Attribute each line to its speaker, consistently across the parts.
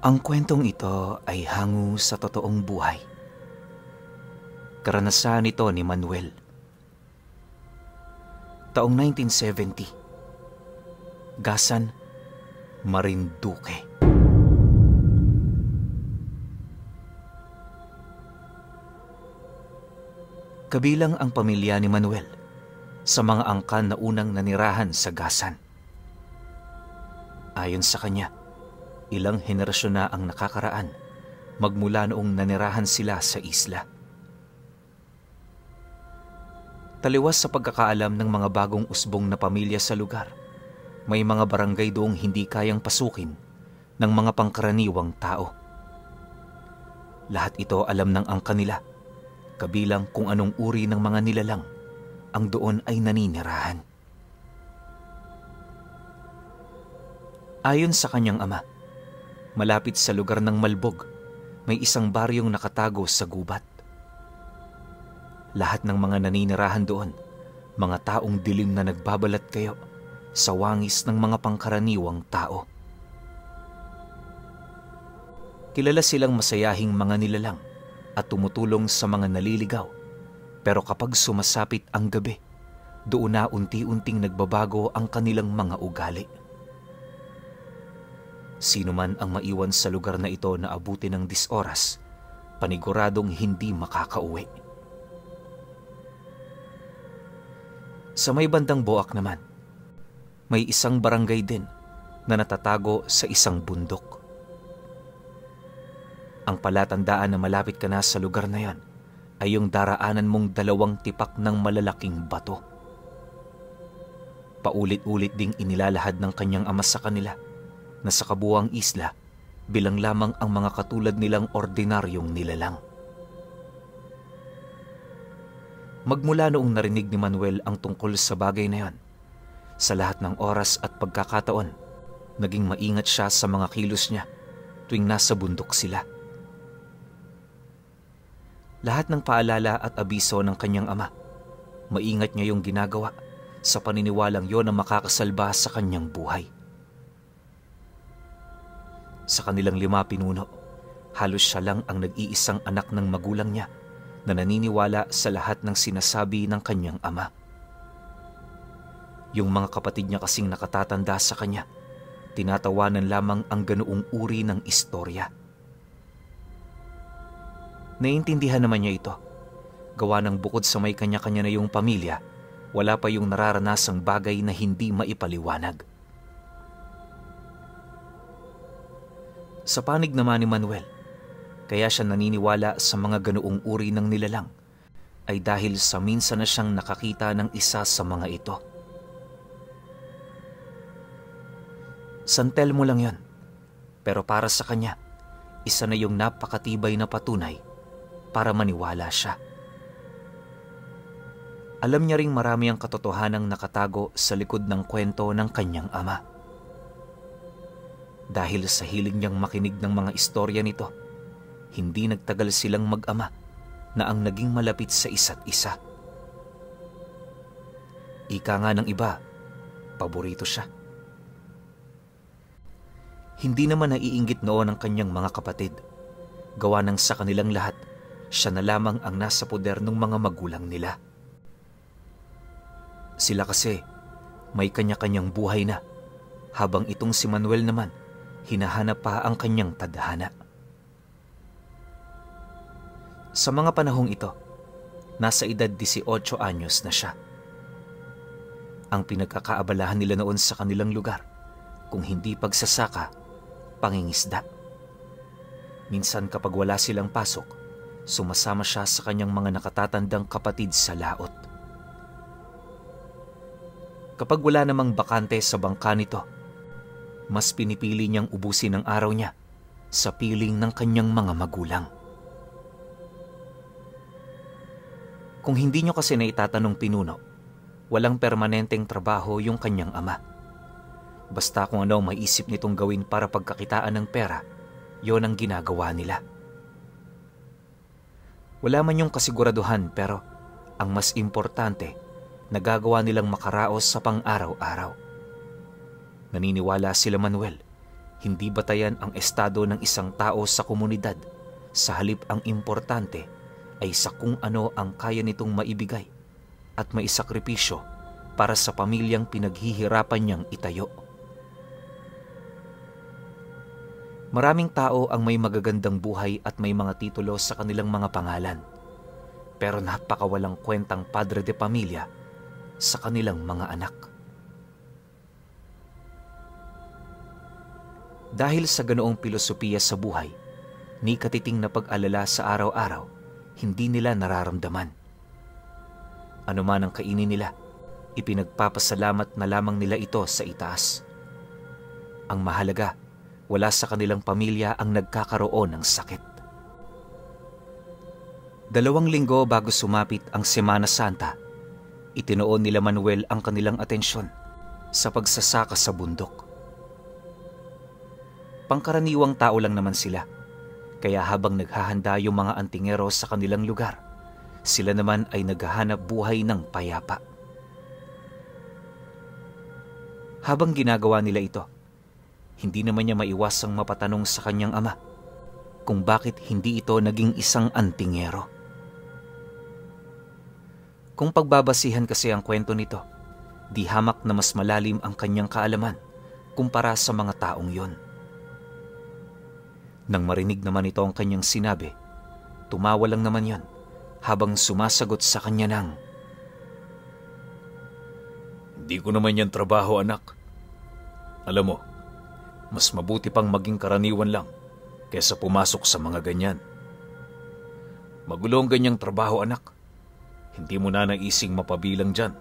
Speaker 1: Ang kwentong ito ay hango sa totoong buhay. Karanasan ito ni Manuel. Taong 1970. Gasan, Marinduque. Kabilang ang pamilya ni Manuel sa mga angkan na unang nanirahan sa Gasan. Ayon sa kanya, ilang henerasyon na ang nakakaraan magmula noong nanirahan sila sa isla. Taliwas sa pagkakaalam ng mga bagong usbong na pamilya sa lugar, may mga barangay doong hindi kayang pasukin ng mga pangkaraniwang tao. Lahat ito alam ng angkan nila, kabilang kung anong uri ng mga nilalang ang doon ay naninirahan. Ayon sa kanyang ama, malapit sa lugar ng Malbog, may isang baryong nakatago sa gubat. Lahat ng mga naninirahan doon, mga taong dilim na nagbabalat kayo sa wangis ng mga pangkaraniwang tao. Kilala silang masayahing mga nilalang at tumutulong sa mga naliligaw, pero kapag sumasapit ang gabi, doon na unti-unting nagbabago ang kanilang mga ugali. Sino man ang maiwan sa lugar na ito na abuti ng 10 oras, paniguradong hindi makakauwi. Sa may bandang Boak naman, may isang barangay din na natatago sa isang bundok. Ang palatandaan na malapit ka na sa lugar na yon ay yung daraanan mong 2 tipak ng malalaking bato. Paulit-ulit ding inilalahad ng kanyang ama sa kanila na sa kabuuang isla, bilang lamang ang mga katulad nilang ordinaryong nilalang. Magmula noong narinig ni Manuel ang tungkol sa bagay na yon, sa lahat ng oras at pagkakataon, naging maingat siya sa mga kilos niya tuwing nasa bundok sila. Lahat ng paalala at abiso ng kanyang ama, maingat niya yung ginagawa sa paniniwalang yon ang makakasalba sa kanyang buhay. Sa kanilang 5 pinuno, halos siya lang ang nag-iisang anak ng magulang niya na naniniwala sa lahat ng sinasabi ng kanyang ama. Yung mga kapatid niya kasing nakatatanda sa kanya, tinatawanan lamang ang ganoong uri ng istorya. Naiintindihan naman niya ito. Gawa ng bukod sa may kanya-kanya na yung pamilya, wala pa yung nararanasang bagay na hindi maipaliwanag. Sa panig naman ni Manuel, kaya siya naniniwala sa mga ganoong uri ng nilalang ay dahil sa minsan na siyang nakakita ng isa sa mga ito. San Telmo lang yon, pero para sa kanya, isa na yung napakatibay na patunay para maniwala siya. Alam niya ring marami ang katotohanang nakatago sa likod ng kwento ng kanyang ama. Dahil sa hilig niyang makinig ng mga istorya nito, hindi nagtagal silang mag-ama na ang naging malapit sa isa't isa. Ika nga ng iba, paborito siya. Hindi naman naiinggit noon ang kanyang mga kapatid. Gawa ng sa kanilang lahat, siya na lamang ang nasa poder ng mga magulang nila. Sila kasi may kanya-kanyang buhay na, habang itong si Manuel naman, hinahanap pa ang kanyang tadhana. Sa mga panahong ito, nasa edad 18 anyos na siya. Ang pinagkakaabalahan nila noon sa kanilang lugar, kung hindi pagsasaka, pangingisda. Minsan kapag wala silang pasok, sumasama siya sa kanyang mga nakatatandang kapatid sa laot. Kapag wala namang bakante sa bangka nito, mas pinipili niyang ubusin ang araw niya sa piling ng kanyang mga magulang. Kung hindi niyo kasi naitatanong pinuno, walang permanenteng trabaho yung kanyang ama. Basta kung ano ang maisip nitong gawin para pagkakitaan ng pera, yon ang ginagawa nila. Wala man yung kasiguraduhan, pero ang mas importante, nagagawa nilang makaraos sa pang-araw-araw. Naniniwala sila Manuel Hindi batayan ang estado ng isang tao sa komunidad, sa halip ang importante ay sa kung ano ang kaya nitong maibigay at maisakripisyo para sa pamilyang pinaghihirapan niyang itayo. Maraming tao ang may magagandang buhay at may mga titulo sa kanilang mga pangalan, pero napakawalang kwentang padre de pamilya sa kanilang mga anak. Dahil sa ganoong pilosopiya sa buhay, ni katiting na pag-alala sa araw-araw, hindi nila nararamdaman. Ano man ang kainin nila, ipinagpapasalamat na lamang nila ito sa itaas. Ang mahalaga, wala sa kanilang pamilya ang nagkakaroon ng sakit. 2 linggo bago sumapit ang Semana Santa, itinoon nila Manuel ang kanilang atensyon sa pagsasaka sa bundok. Pangkaraniwang tao lang naman sila, kaya habang naghahanda yung mga antingero sa kanilang lugar, sila naman ay naghahanap buhay ng payapa. Habang ginagawa nila ito, hindi naman niya maiwasang mapatanong sa kanyang ama kung bakit hindi ito naging isang antingero. Kung pagbabasihan kasi ang kwento nito, di hamak na mas malalim ang kanyang kaalaman kumpara sa mga taong yon. Nang marinig naman ito ang kanyang sinabi, tumawa lang naman yon habang sumasagot sa kanya ng, "Hindi ko naman yan trabaho, anak. Alam mo, mas mabuti pang maging karaniwan lang kaysa pumasok sa mga ganyan. Magulo ang ganyang trabaho, anak. Hindi mo na naising mapabilang dyan."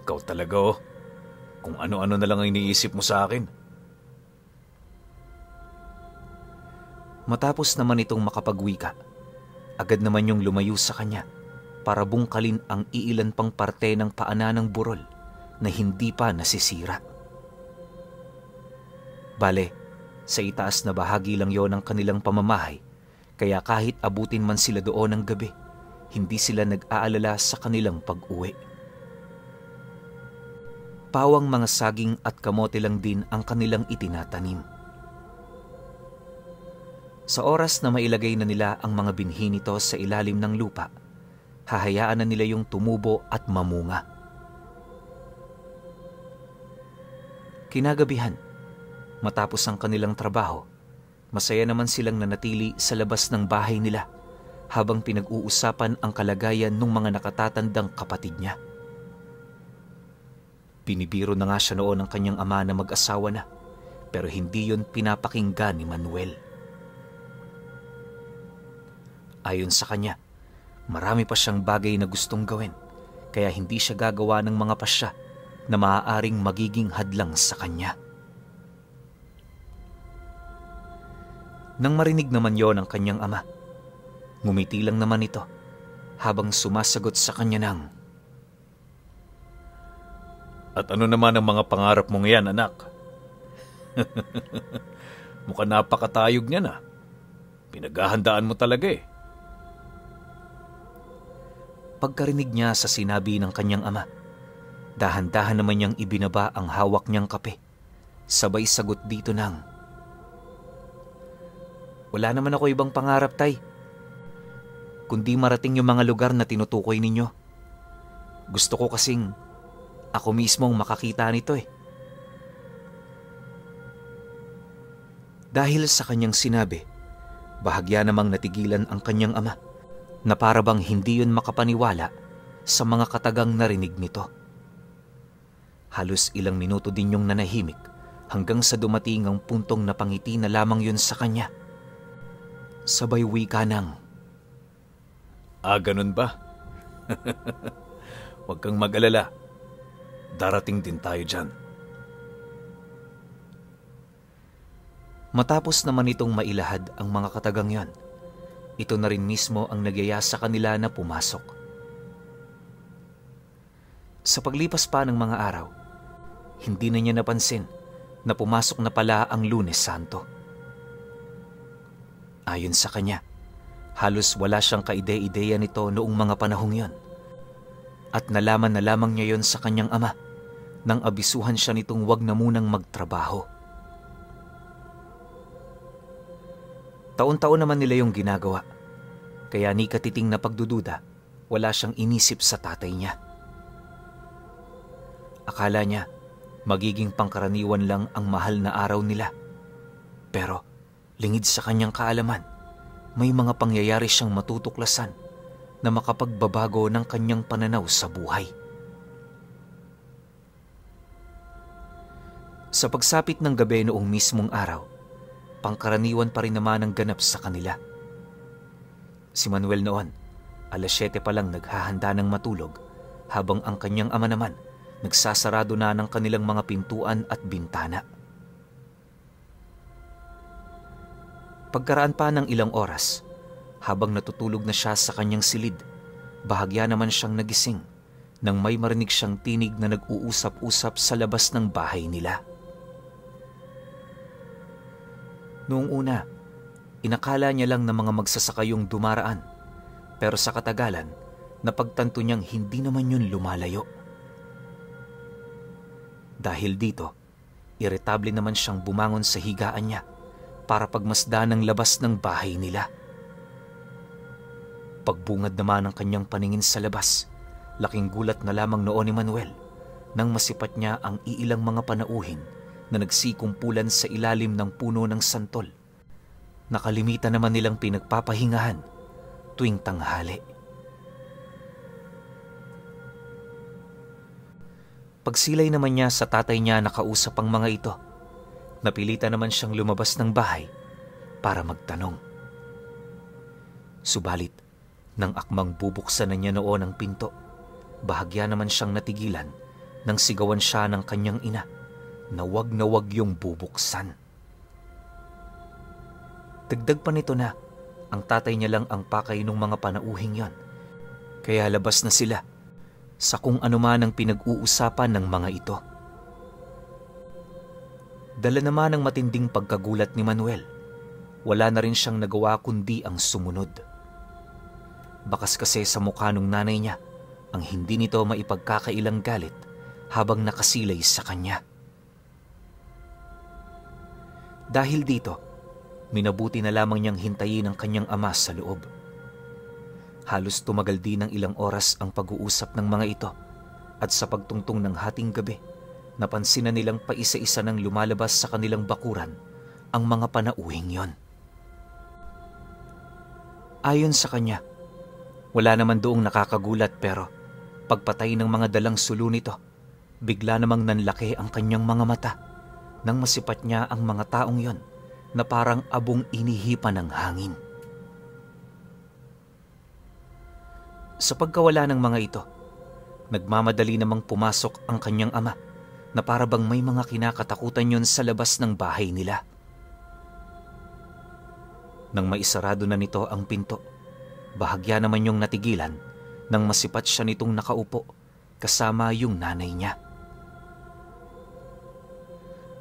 Speaker 1: Ikaw talaga oh, kung ano-ano na lang ang iniisip mo sa akin. Matapos naman itong makapagwika, agad naman yung lumayo sa kanya para bungkalin ang iilan pang parte ng paana ng burol na hindi pa nasisira. Bale, sa itaas na bahagi lang yon ng kanilang pamamahay, kaya kahit abutin man sila doon ng gabi, hindi sila nag-aalala sa kanilang pag-uwi. Pawang mga saging at kamote lang din ang kanilang itinatanim. Sa oras na mailagay na nila ang mga binhi nito sa ilalim ng lupa, hahayaan na nila yung tumubo at mamunga. Kinagabihan, matapos ang kanilang trabaho, masaya naman silang nanatili sa labas ng bahay nila habang pinag-uusapan ang kalagayan ng mga nakatatandang kapatid niya. Binibiro na nga siya noon ng kanyang ama na mag-asawa na, pero hindi yun pinapakinggan ni Manuel. Ayon sa kanya, marami pa siyang bagay na gustong gawin, kaya hindi siya gagawa ng mga pasya na maaaring magiging hadlang sa kanya. Nang marinig naman yon ang kanyang ama, ngumiti lang naman ito habang sumasagot sa kanya ng, "At ano naman ang mga pangarap mong yan, anak? Mukhang napakatayog niya na. Pinaghahandaan mo talaga eh." Pagkarinig niya sa sinabi ng kanyang ama, dahan-dahan naman niyang ibinaba ang hawak niyang kape. Sabay sagot dito ng, "Wala naman ako ibang pangarap, tay. Kundi marating yung mga lugar na tinutukoy ninyo. Gusto ko kasing ako mismo ang makakita nito eh." Dahil sa kanyang sinabi, bahagya namang natigilan ang kanyang ama na para bang hindi yun makapaniwala sa mga katagang narinig nito. Halos ilang minuto din yung nanahimik hanggang sa dumating ang puntong napangiti na lamang yun sa kanya. Sabay wika ng, "Ganun ba? Huwag kang mag-alala. Darating din tayo dyan." Matapos naman itong mailahad ang mga katagang yon, ito na rin mismo ang nagyaya sa kanila na pumasok. Sa paglipas pa ng mga araw, hindi na niya napansin na pumasok na pala ang Lunes Santo. Ayon sa kanya, halos wala siyang kaide-ideya nito noong mga panahong yon. At nalaman na lamang niya yon sa kanyang ama nang abisuhan siya nitong wag na munang magtrabaho. Taon-taon naman nila yung ginagawa. Kaya ni katiting na pagdududa, wala siyang inisip sa tatay niya. Akala niya, magiging pangkaraniwan lang ang mahal na araw nila. Pero, lingid sa kanyang kaalaman, may mga pangyayari siyang matutuklasan na makapagbabago ng kanyang pananaw sa buhay. Sa pagsapit ng gabi noong mismong araw, pangkaraniwan pa rin naman ang ganap sa kanila. Si Manuel noon, 7:00 pa lang naghahanda ng matulog, habang ang kanyang ama naman nagsasarado na ng kanilang mga pintuan at bintana. Pagkaraan pa ng ilang oras, habang natutulog na siya sa kanyang silid, bahagya naman siyang nagising nang may marinig siyang tinig na nag-uusap-usap sa labas ng bahay nila. Noong una, inakala niya lang na mga magsasaka yung dumaraan, pero sa katagalan, napagtanto niyang hindi naman yun lumalayo. Dahil dito, iritable naman siyang bumangon sa higaan niya para pagmasdan ang labas ng bahay nila. Pagbungad naman ng kanyang paningin sa labas, laking gulat na lamang noon ni Manuel nang masipat niya ang iilang mga panauhin na nagsikumpulan sa ilalim ng puno ng santol. Nakalimitan naman nilang pinagpapahingahan tuwing tanghali. Pagsilay naman niya sa tatay niya nakausap ang mga ito, napilitan naman siyang lumabas ng bahay para magtanong. Subalit, nang akmang bubuksan na niya noon ang pinto, bahagya naman siyang natigilan nang sigawan siya ng kanyang ina na wag yung bubuksan. Dagdag pa nito na ang tatay niya lang ang pakay ng mga panauhing yon, kaya labas na sila sa kung ano man ang pinag-uusapan ng mga ito. Dala naman ng matinding pagkagulat ni Manuel, wala na rin siyang nagawa kundi ang sumunod. Bakas kasi sa mukha ng nanay niya ang hindi nito maipagkakailang galit habang nakasilay sa kanya. Dahil dito, minabuti na lamang niyang hintayin ang kanyang ama sa loob. Halos tumagal din ng ilang oras ang pag-uusap ng mga ito, at sa pagtungtong ng hating gabi, napansin na nilang paisa-isa nang lumalabas sa kanilang bakuran ang mga panauhing yon. Ayon sa kanya, wala naman doong nakakagulat, pero pagpatay ng mga dalang sulo nito, bigla namang nanlaki ang kanyang mga mata nang masipat niya ang mga taong yon na parang abong inihipan ng hangin. Sa pagkawala ng mga ito, nagmamadali namang pumasok ang kanyang ama na para bang may mga kinakatakutan yon sa labas ng bahay nila. Nang maisarado na nito ang pinto, bahagya naman yung natigilan nang masipat siya nitong nakaupo kasama yung nanay niya.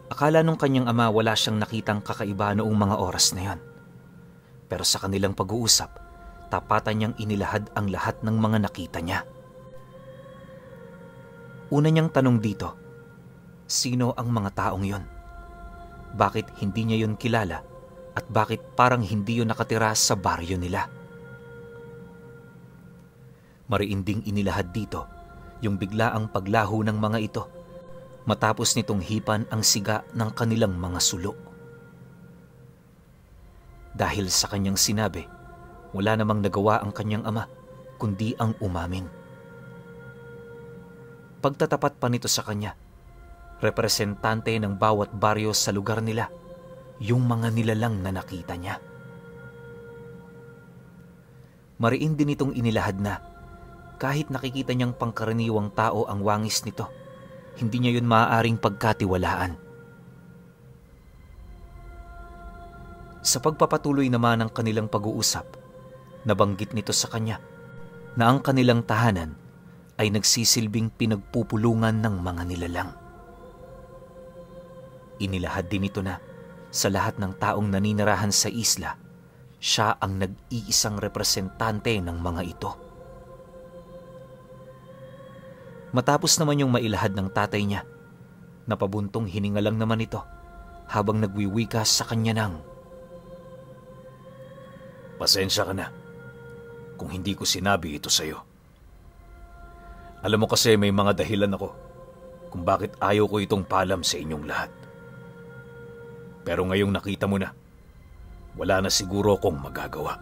Speaker 1: Akala nung kanyang ama wala siyang nakitang kakaiba noong mga oras na yon. Pero sa kanilang pag-uusap, tapatan niyang inilahad ang lahat ng mga nakita niya. Una niyang tanong dito, sino ang mga taong yon? Bakit hindi niya yon kilala at bakit parang hindi yon nakatira sa baryo nila? Mariinding inilahad dito yung biglaang paglaho ng mga ito matapos nitong hipan ang siga ng kanilang mga sulo. Dahil sa kanyang sinabi, wala namang nagawa ang kanyang ama kundi ang umamin. Pagtatapat pa nito sa kanya, representante ng bawat baryo sa lugar nila, yung mga nilalang na nakita niya. Mariin din itong inilahad na kahit nakikita niyang pangkaraniwang tao ang wangis nito, hindi niya yun maaaring pagkatiwalaan. Sa pagpapatuloy naman ng kanilang pag-uusap, nabanggit nito sa kanya na ang kanilang tahanan ay nagsisilbing pinagpupulungan ng mga nilalang. Inilahad din ito na sa lahat ng taong naninirahan sa isla, siya ang nag-iisang representante ng mga ito. Matapos naman yung mailahad ng tatay niya, napabuntong hininga lang naman ito habang nagwiwika sa kanya ng,
Speaker 2: Pasensya ka na kung hindi ko sinabi ito sa'yo. Alam mo kasi may mga dahilan ako kung bakit ayaw ko itong paalam sa inyong lahat. Pero ngayong nakita mo na, wala na siguro akong magagawa.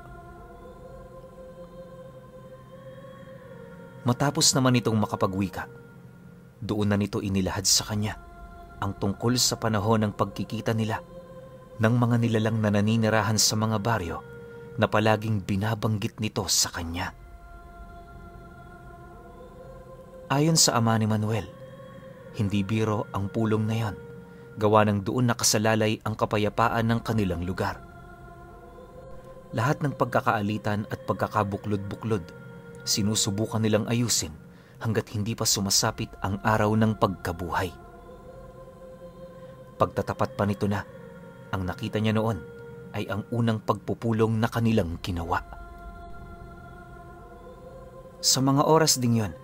Speaker 1: Matapos naman itong makapagwika, doon na nito inilahad sa kanya ang tungkol sa panahon ng pagkikita nila ng mga nilalang na naninirahan sa mga baryo na palaging binabanggit nito sa kanya. Ayon sa ama ni Manuel, hindi biro ang pulong na yon, gawa ng doon nakasalalay ang kapayapaan ng kanilang lugar. Lahat ng pagkakaalitan at pagkakabuklod-buklod, sinusubukan nilang ayusin hanggat hindi pa sumasapit ang araw ng pagkabuhay. Pagtatapat pa nito na, ang nakita niya noon ay ang unang pagpupulong na kanilang ginawa. Sa mga oras ding yon,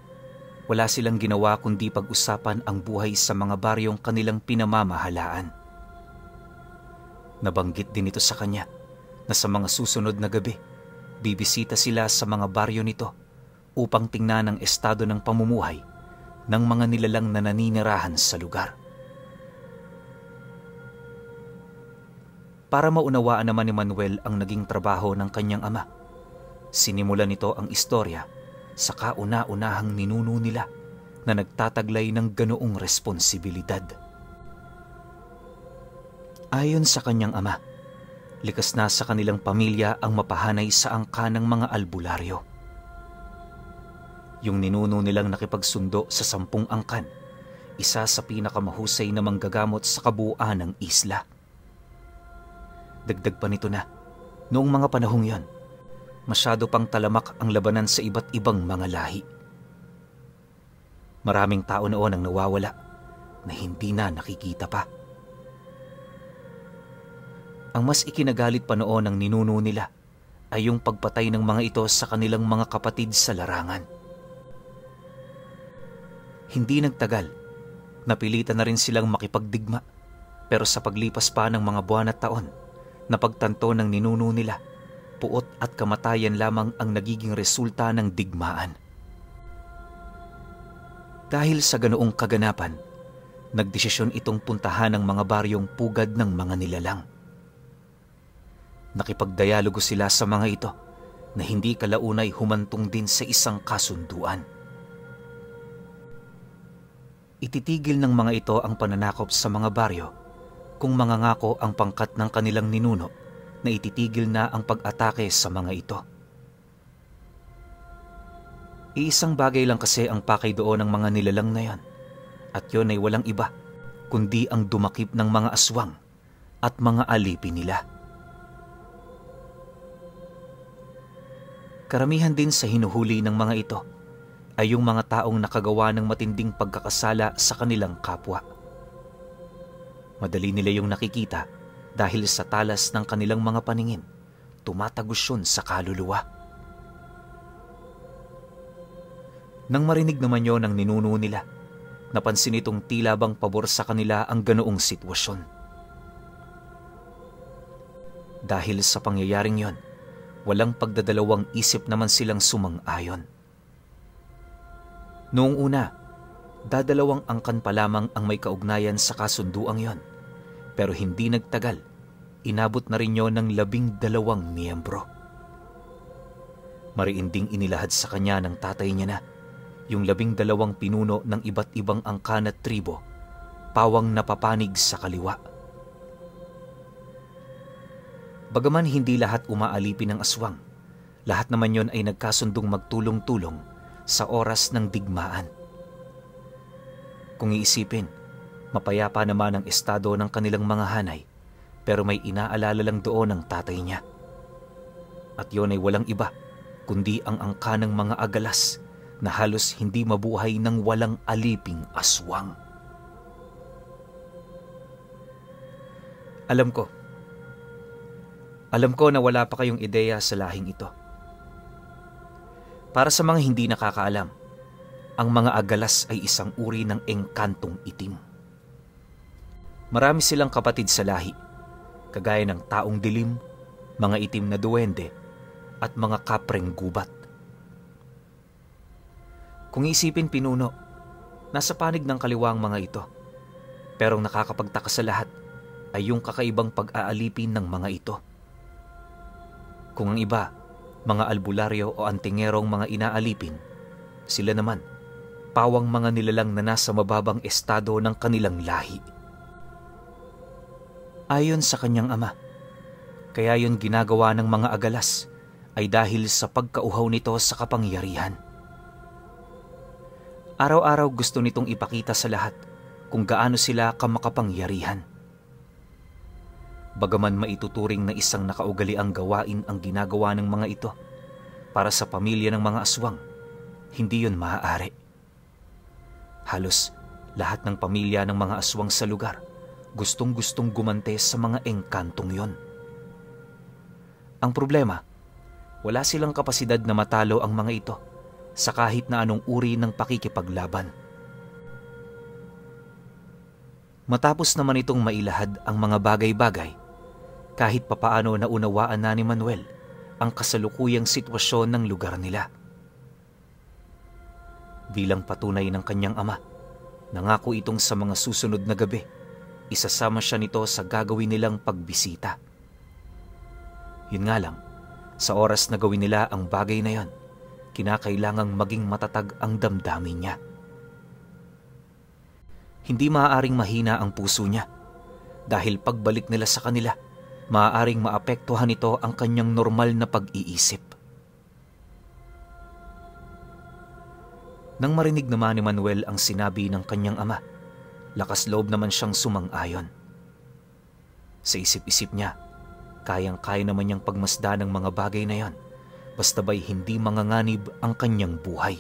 Speaker 1: wala silang ginawa kundi pag-usapan ang buhay sa mga baryong kanilang pinamamahalaan. Nabanggit din ito sa kanya na sa mga susunod na gabi, bibisita sila sa mga baryo nito upang tingnan ang estado ng pamumuhay ng mga nilalang na naninirahan sa lugar. Para maunawaan naman ni Manuel ang naging trabaho ng kanyang ama, sinimulan nito ang istorya sa kauna-unahang ninuno nila na nagtataglay ng ganoong responsibilidad. Ayon sa kanyang ama, likas na sa kanilang pamilya ang mapahanay sa angka ng mga albularyo. Yung ninuno nilang nakipagsundo sa 10 angkan, isa sa pinakamahusay na manggagamot sa kabuuan ng isla. Dagdag pa nito na, noong mga panahong yon, masyado pang talamak ang labanan sa iba't ibang mga lahi. Maraming tao noon ang nawawala na hindi na nakikita pa. Ang mas ikinagalit pa noon ng ninuno nila ay yung pagpatay ng mga ito sa kanilang mga kapatid sa larangan. Hindi nagtagal, napilitan na rin silang makipagdigma, pero sa paglipas pa ng mga buwan at taon, napagtanto ng ninuno nila, puot at kamatayan lamang ang nagiging resulta ng digmaan. Dahil sa ganoong kaganapan, nagdesisyon itong puntahan ng mga baryong pugad ng mga nilalang. Nakipagdialogo sila sa mga ito na hindi kalaunay humantong din sa isang kasunduan. Ititigil ng mga ito ang pananakop sa mga baryo kung mangangako ang pangkat ng kanilang ninuno na ititigil na ang pag-atake sa mga ito. Iisang bagay lang kasi ang pakay doon ng mga nilalang na yan, at yun ay walang iba kundi ang dumakip ng mga aswang at mga alipin nila. Karamihan din sa hinuhuli ng mga ito ay yung mga taong nakagawa ng matinding pagkakasala sa kanilang kapwa. Madali nila yung nakikita dahil sa talas ng kanilang mga paningin, tumatagos yun sa kaluluwa. Nang marinig naman yon ng ninuno nila, napansin itong tila bang pabor sa kanila ang ganoong sitwasyon. Dahil sa pangyayaring yon, walang pagdadalawang isip naman silang sumang-ayon. Noong una, dadalawang angkan pa lamang ang may kaugnayan sa kasunduang yon. Pero hindi nagtagal, inabot na rin yon ng 12 miyembro. Mariinding inilahad sa kanya ng tatay niya na yung 12 pinuno ng iba't ibang angkan at tribo, pawang napapanig sa kaliwa. Bagaman hindi lahat umaalipin ng aswang, lahat naman yon ay nagkasundong magtulong-tulong sa oras ng digmaan. Kung iisipin, mapayapa naman ang estado ng kanilang mga hanay, pero may inaalala lang doon ang tatay niya. At yon ay walang iba, kundi ang angka ng mga agalas na halos hindi mabuhay ng walang aliping aswang. Alam ko na wala pa kayong ideya sa lahing ito. Para sa mga hindi nakakaalam, ang mga agalas ay isang uri ng engkantong itim. Marami silang kapatid sa lahi, kagaya ng taong dilim, mga itim na duwende, at mga kapreng gubat. Kung isipin, Pinuno, nasa panig ng kaliwa ang mga ito. Pero ang nakakapagtaka sa lahat ay yung kakaibang pag-aalipin ng mga ito. Kung ang iba, mga albularyo o antingerong mga inaalipin, sila naman, pawang mga nilalang na nasa mababang estado ng kanilang lahi. Ayon sa kanyang ama, kaya yun ginagawa ng mga agalas ay dahil sa pagkauhaw nito sa kapangyarihan. Araw-araw gusto nitong ipakita sa lahat kung gaano sila kamakapangyarihan. Bagaman maituturing na isang nakaugaliang gawain ang ginagawa ng mga ito para sa pamilya ng mga aswang, hindi yun maaari. Halos lahat ng pamilya ng mga aswang sa lugar gustong-gustong gumante sa mga engkantong yon. Ang problema, wala silang kapasidad na matalo ang mga ito sa kahit na anong uri ng pakikipaglaban. Matapos naman itong mailahad ang mga bagay-bagay, kahit papaano naunawaan na ni Manuel ang kasalukuyang sitwasyon ng lugar nila. Bilang patunay ng kanyang ama, nangako itong sa mga susunod na gabi, isasama siya nito sa gagawin nilang pagbisita. Yun nga lang, sa oras na gawin nila ang bagay na yon, kinakailangang maging matatag ang damdamin niya. Hindi maaaring mahina ang puso niya dahil pagbalik nila sa kanila, maaaring maapektuhan nito ang kanyang normal na pag-iisip. Nang marinig naman ni Manuel ang sinabi ng kanyang ama, lakas loob naman siyang sumang-ayon. Sa isip-isip niya, kayang-kaya naman niyang pagmasdan ng mga bagay na yon, basta ba'y hindi manganganib ang kanyang buhay.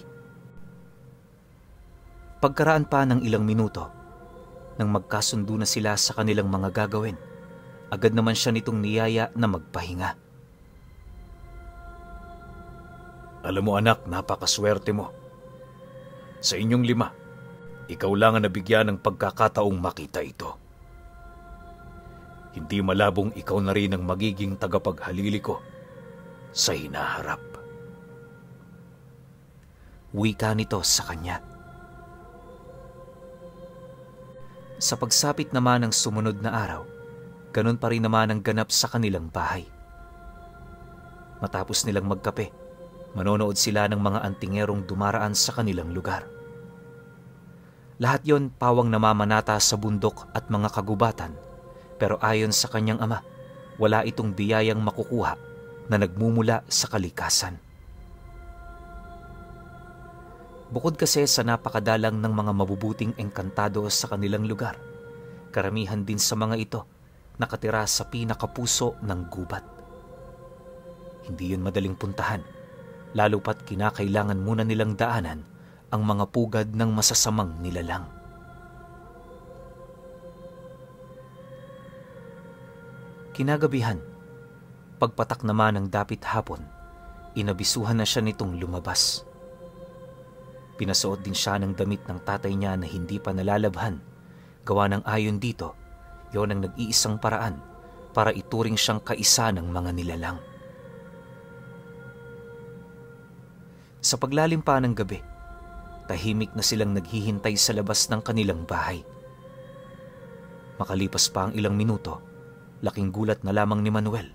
Speaker 1: Pagkaraan pa ng ilang minuto, nang magkasundo na sila sa kanilang mga gagawin, agad naman siya nitong niyaya na magpahinga.
Speaker 2: Alam mo anak, napakaswerte mo. Sa inyong 5, ikaw lang ang nabigyan ng pagkakataong makita ito. Hindi malabong ikaw na rin ang magiging tagapaghalili ko sa hinaharap.
Speaker 1: Wika nito sa kanya. Sa pagsapit naman ng sumunod na araw, ganun pa rin naman ang ganap sa kanilang bahay. Matapos nilang magkape, manonood sila ng mga antingerong dumaraan sa kanilang lugar. Lahat yon pawang namamanata sa bundok at mga kagubatan, pero ayon sa kanyang ama, wala itong biyayang makukuha na nagmumula sa kalikasan. Bukod kasi sa napakadalang ng mga mabubuting engkantado sa kanilang lugar, karamihan din sa mga ito nakatira sa pinakapuso ng gubat. Hindi yun madaling puntahan, lalo pat kinakailangan muna nilang daanan ang mga pugad ng masasamang nilalang. Kinagabihan, pagpatak naman ng dapit hapon, inabisuhan na siya nitong lumabas. Pinasuot din siya ng damit ng tatay niya na hindi pa nalalabhan. Gawa ng ayon dito, yon ang nag-iisang paraan para ituring siyang kaisa ng mga nilalang. Sa paglalim pa ng gabi, tahimik na silang naghihintay sa labas ng kanilang bahay. Makalipas pa ang ilang minuto, laking gulat na lamang ni Manuel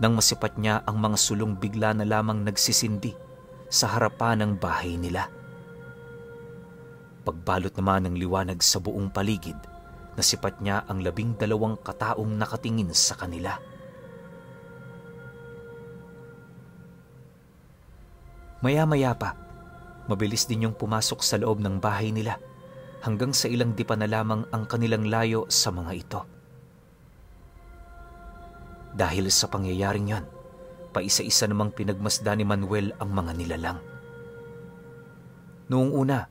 Speaker 1: nang masipat niya ang mga sulong bigla na lamang nagsisindi sa harapan ng bahay nila. Pagbalot naman ng liwanag sa buong paligid, nasipat niya ang 12 kataong nakatingin sa kanila. Maya-maya pa, mabilis din yung pumasok sa loob ng bahay nila hanggang sa ilang dipa na lamang ang kanilang layo sa mga ito. Dahil sa pangyayaring yon, paisa-isa namang pinagmasdan ni Manuel ang mga nilalang. Noong una,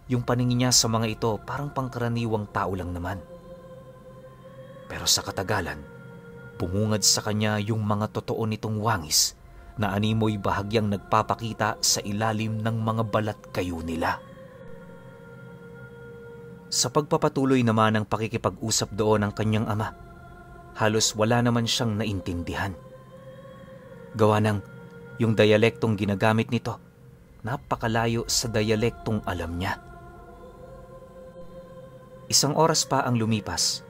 Speaker 1: yung paningin niya sa mga ito parang pangkaraniwang tao lang naman. Pero sa katagalan, bumungad sa kanya yung mga totoo nitong wangis na animoy bahagyang nagpapakita sa ilalim ng mga balat kayo nila. Sa pagpapatuloy naman ng pakikipag-usap doon ng kanyang ama, halos wala naman siyang naintindihan. Gawa ng Yung dialektong ginagamit nito, napakalayo sa dialektong alam niya. Isang oras pa ang lumipas,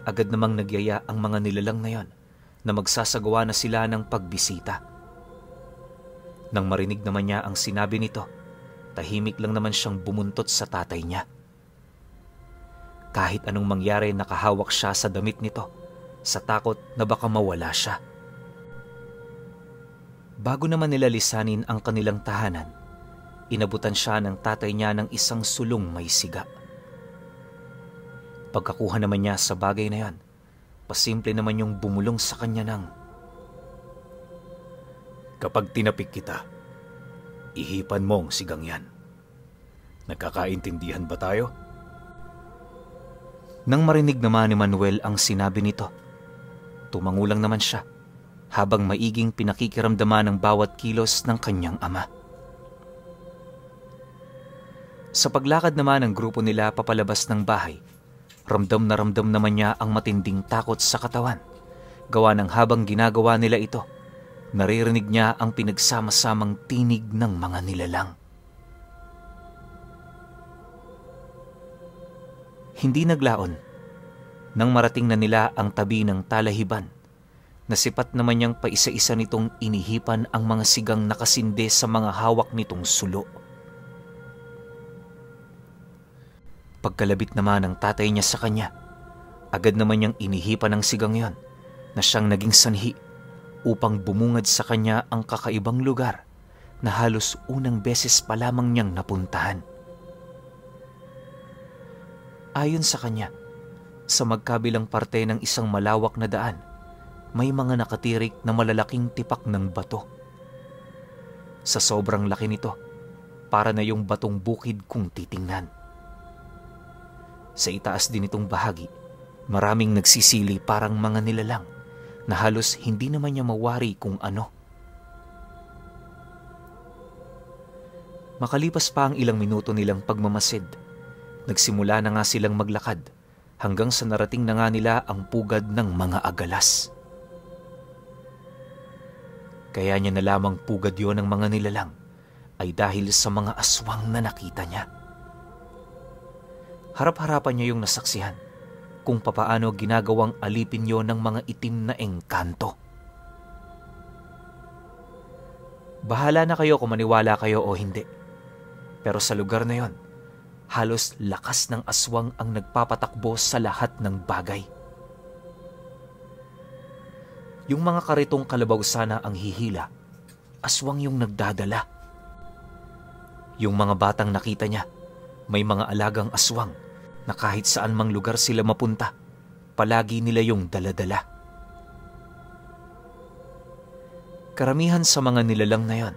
Speaker 1: agad namang nagyaya ang mga nilalang na yon na magsasagawa na sila ng pagbisita. Nang marinig naman niya ang sinabi nito, tahimik lang naman siyang bumuntot sa tatay niya. Kahit anong mangyari, nakahawak siya sa damit nito, sa takot na baka mawala siya. Bago naman nila lisanin ang kanilang tahanan, inabutan siya ng tatay niya ng isang sulong may siga. Pagkakuha naman niya sa bagay na yan, pasimple naman yung bumulong sa kanya ng,
Speaker 2: "Kapag tinapik kita, ihipan mo ang sigang yan. Nagkakaintindihan ba tayo?"
Speaker 1: Nang marinig naman ni Manuel ang sinabi nito, tumango lang naman siya habang maiging pinakikiramdaman ng bawat kilos ng kanyang ama. Sa paglakad naman ng grupo nila papalabas ng bahay, ramdam naman niya ang matinding takot sa katawan. Gawa ng habang ginagawa nila ito, naririnig niya ang pinagsama-samang tinig ng mga nilalang. Hindi naglaon. Nang marating na nila ang tabi ng talahiban, nasipat naman niyang paisa-isa nitong inihipan ang mga sigang nakasinde sa mga hawak nitong sulo. Pagkalabit naman ng tatay niya sa kanya, agad naman niyang inihipan ang sigang yon na siyang naging sanhi upang bumungad sa kanya ang kakaibang lugar na halos unang beses pa lamang niyang napuntahan. Ayon sa kanya, sa magkabilang parte ng isang malawak na daan, may mga nakatirik na malalaking tipak ng bato. Sa sobrang laki nito, para na yung batong bukid kung titingnan. Sa itaas din itong bahagi, maraming nagsisili parang mga nilalang na halos hindi naman niya mawari kung ano. Makalipas pa ang ilang minuto nilang pagmamasid, nagsimula na nga silang maglakad hanggang sa narating na nga nila ang pugad ng mga agalas. Kaya niya na lamang pugad yon ng mga nilalang ay dahil sa mga aswang na nakita niya. Harap-harapan niya yung nasaksihan kung papaano ginagawang alipin yon ng mga itim na engkanto. Bahala na kayo kung maniwala kayo o hindi. Pero sa lugar na yon, halos lakas ng aswang ang nagpapatakbo sa lahat ng bagay. Yung mga karitong kalabaw sana ang hihila, aswang yung nagdadala. Yung mga batang nakita niya, may mga alagang aswang na kahit saan mang lugar sila mapunta, palagi nila yung daladala. Karamihan sa mga nilalang na yon,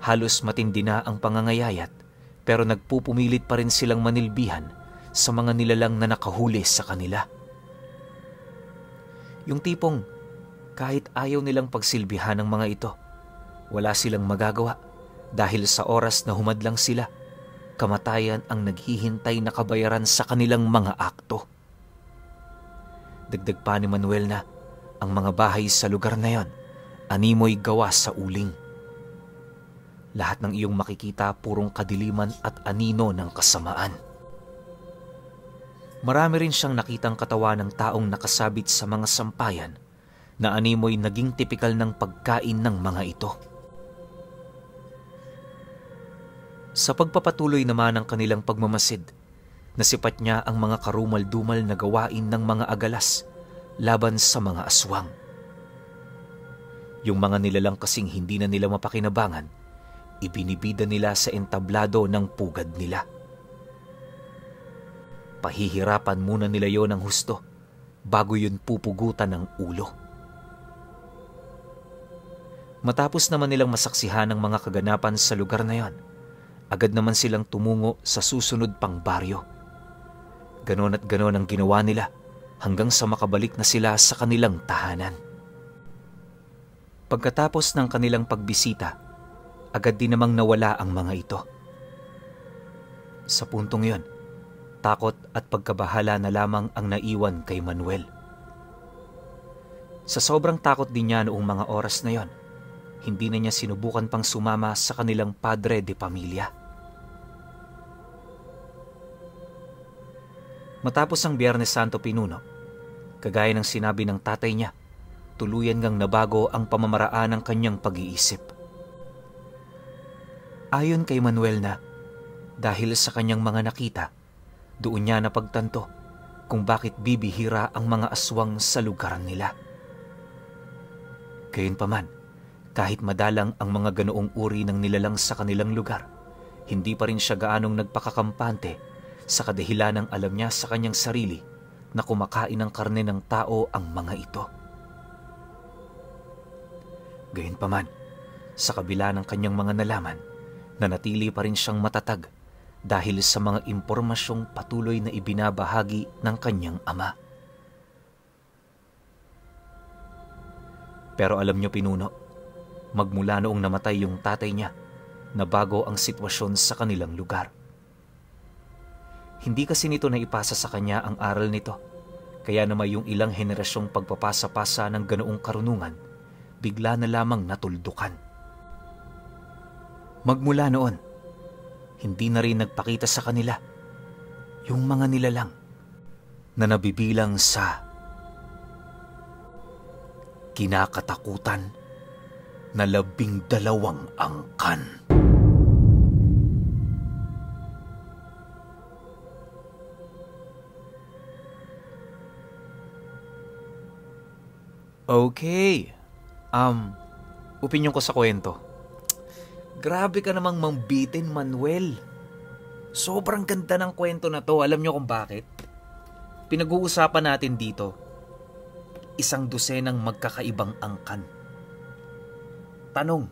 Speaker 1: halos matindi na ang pangangayayat, pero nagpupumilit pa rin silang manilbihan sa mga nilalang na nakahuli sa kanila. Yung tipong kahit ayaw nilang pagsilbihan ng mga ito, wala silang magagawa dahil sa oras na humadlang sila, kamatayan ang naghihintay na kabayaran sa kanilang mga akto. Dagdag pa ni Manuel na ang mga bahay sa lugar na yon, animoy gawa sa uling. Lahat ng iyong makikita purong kadiliman at anino ng kasamaan. Marami rin siyang nakitang katawan ng taong nakasabit sa mga sampayan na animoy naging tipikal ng pagkain ng mga ito. Sa pagpapatuloy naman ng kanilang pagmamasid, nasipat niya ang mga karumal-dumal na gawain ng mga agalas laban sa mga aswang. Yung mga nilalang kasing hindi na nila mapakinabangan, ibinibida nila sa entablado ng pugad nila. Pahihirapan muna nila yon ng husto bago yun pupugutan ng ulo. Matapos naman nilang masaksihan ang mga kaganapan sa lugar na yon, agad naman silang tumungo sa susunod pang baryo. Ganon at ganon ang ginawa nila hanggang sa makabalik na sila sa kanilang tahanan. Pagkatapos ng kanilang pagbisita, agad din namang nawala ang mga ito. Sa puntong yon, takot at pagkabahala na lamang ang naiwan kay Manuel. Sa sobrang takot din niya noong mga oras na yon, hindi na niya sinubukan pang sumama sa kanilang padre de pamilya. Matapos ang Biyernes Santo Pinuno, kagaya ng sinabi ng tatay niya, tuluyan ngang nabago ang pamamaraan ng kanyang pag-iisip. Ayon kay Manuel na, dahil sa kanyang mga nakita, doon niya napagtanto kung bakit bibihira ang mga aswang sa lugar nila. Gayunpaman, kahit madalang ang mga ganoong uri ng nilalang sa kanilang lugar, hindi pa rin siya gaanong nagpakakampante sa kadahilan ng alam niya sa kanyang sarili na kumakain ng karne ng tao ang mga ito. Gayunpaman, sa kabila ng kanyang mga nalaman, nanatili pa rin siyang matatag dahil sa mga impormasyong patuloy na ibinabahagi ng kanyang ama. Pero alam niyo, Pinuno, magmula noong namatay yung tatay niya, nabago ang sitwasyon sa kanilang lugar. Hindi kasi nito naipasa sa kanya ang aral nito, kaya naman yung ilang henerasyong pagpapasa-pasa ng ganoong karunungan, bigla na lamang natuldukan. Magmula noon, hindi na rin nagpakita sa kanila yung mga nilalang na nabibilang sa kinakatakutan na 12 angkan. Okay. Opinyon ko sa kwento. Grabe ka namang mambitin, Manuel. Sobrang ganda ng kwento na to. Alam niyo kung bakit? Pinag-uusapan natin dito, 1 dosenang magkakaibang angkan. Tanong,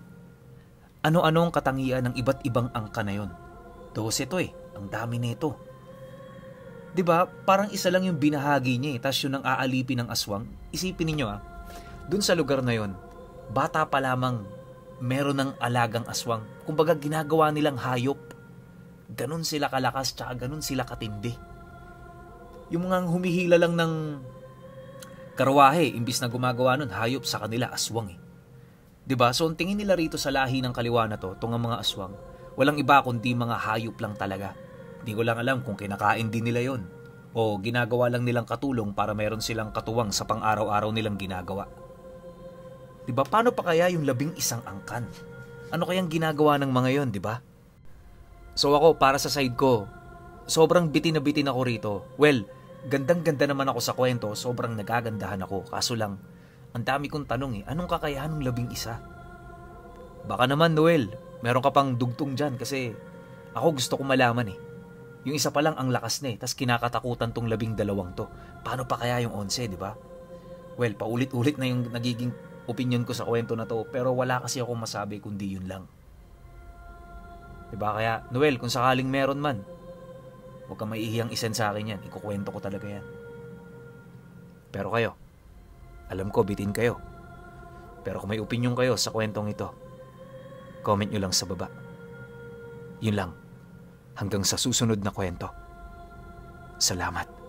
Speaker 1: ano-ano ang katangian ng iba't ibang angkan na yon? 12 to eh. Ang dami nito. 'Di ba? Parang isa lang yung binahagi niya eh, tas yun ang aalipin ng aswang. Isipin niyo dun sa lugar na yon, bata pa lamang meron ng alagang aswang. Kumbaga ginagawa nilang hayop. Ganun sila kalakas tsaka ganun sila katindi. Yung mga humihila lang ng karwahe, imbis na gumagawa nun, hayop sa kanila, aswang eh. 'Di ba? So ang tingin nila rito sa lahi ng kaliwa na to, itong mga aswang, walang iba kundi mga hayop lang talaga. Hindi ko lang alam kung kinakain din nila yon o ginagawa lang nilang katulong para meron silang katuwang sa pang-araw-araw nilang ginagawa. 'Di ba? Paano pa kaya yung 11 angkan? Ano kayang ginagawa ng mga yon, 'di ba? So ako, para sa side ko, sobrang bitin na bitin ako rito. Well, gandang-ganda naman ako sa kwento, sobrang nagagandahan ako. Kaso lang, ang dami kong tanong anong kakayahan ng 11? Baka naman, Noel, meron ka pang dugtong dyan kasi ako gusto ko malaman eh. Yung isa pa lang ang lakas na tas kinakatakutan tong 12 to. Paano pa kaya yung 11, di ba? Well, paulit-ulit na yung nagiging opinion ko sa kwento na to, pero wala kasi ako masabi kundi yun lang. Diba? Kaya, Noel, kung sakaling meron man, huwag kang maihiyang isend sa akin yan. Ikukwento ko talaga yan. Pero kayo, alam ko, bitin kayo. Pero kung may opinion kayo sa kwentong ito, comment nyo lang sa baba. Yun lang. Hanggang sa susunod na kwento. Salamat.